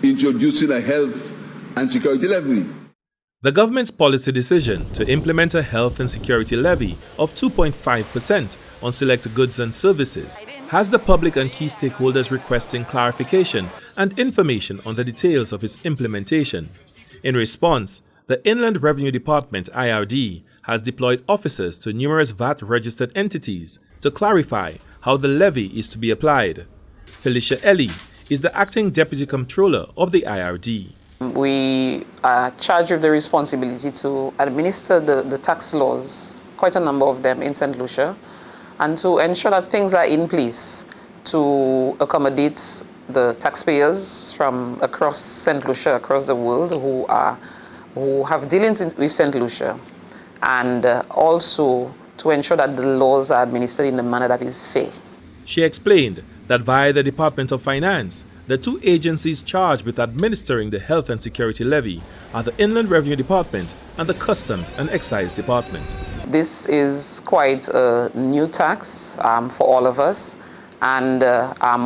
introducing a health and security levy. The government's policy decision to implement a health and security levy of 2.5% on select goods and services has the public and key stakeholders requesting clarification and information on the details of its implementation. In response, the Inland Revenue Department (IRD) has deployed officers to numerous VAT-registered entities to clarify how the levy is to be applied. Felicia Ellie is the acting Deputy Comptroller of the IRD. We are charged with the responsibility to administer the tax laws, quite a number of them in St. Lucia, and to ensure that things are in place to accommodate the taxpayers from across St. Lucia, across the world, who have dealings with St. Lucia, and also to ensure that the laws are administered in a manner that is fair. She explained that via the Department of Finance, the two agencies charged with administering the Health and Security Levy are the Inland Revenue Department and the Customs and Excise Department. This is quite a new tax for all of us, and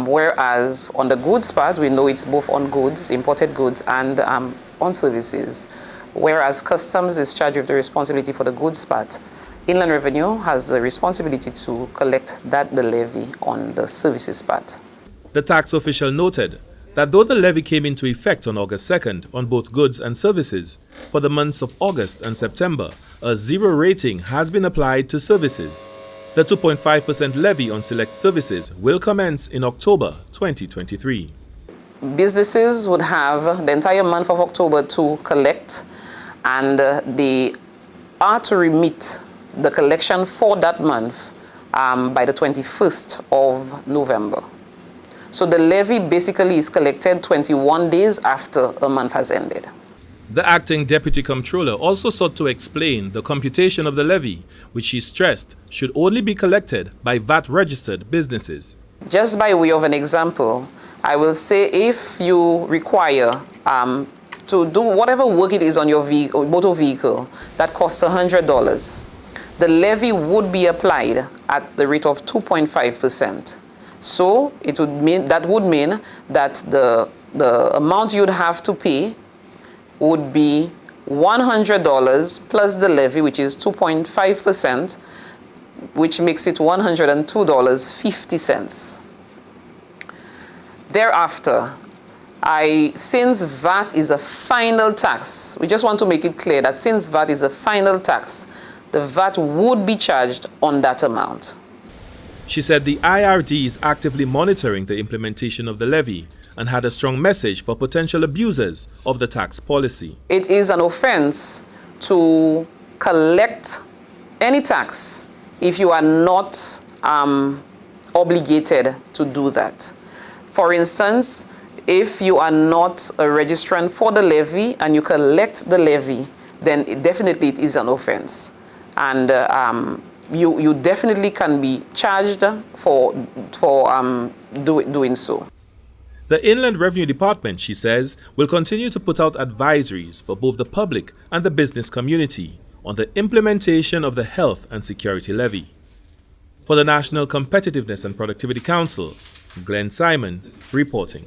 whereas on the goods part, we know it's both on goods, imported goods, and on services. Whereas Customs is charged with the responsibility for the goods part, Inland Revenue has the responsibility to collect the levy on the services part. The tax official noted that though the levy came into effect on August 2nd on both goods and services, for the months of August and September, a zero rating has been applied to services. The 2.5% levy on select services will commence in October 2023. Businesses would have the entire month of October to collect, and they are to remit the collection for that month by the 21st of November. So the levy basically is collected 21 days after a month has ended. The acting Deputy Comptroller also sought to explain the computation of the levy, which she stressed should only be collected by VAT-registered businesses. Just by way of an example, I will say if you require to do whatever work it is on your motor vehicle that costs $100, the levy would be applied at the rate of 2.5%. So it would mean that the amount you'd have to pay would be $100 plus the levy, which is 2.5%, which makes it $102.50. Thereafter, since VAT is a final tax, we just want to make it clear that since VAT is a final tax, the VAT would be charged on that amount. She said the IRD is actively monitoring the implementation of the levy and had a strong message for potential abusers of the tax policy. It is an offense to collect any tax if you are not obligated to do that. For instance, if you are not a registrant for the levy and you collect the levy, then definitely it is an offense. And you definitely can be charged for doing so. The Inland Revenue Department, she says, will continue to put out advisories for both the public and the business community on the implementation of the Health and Security Levy. For the National Competitiveness and Productivity Council, Glenn Simon reporting.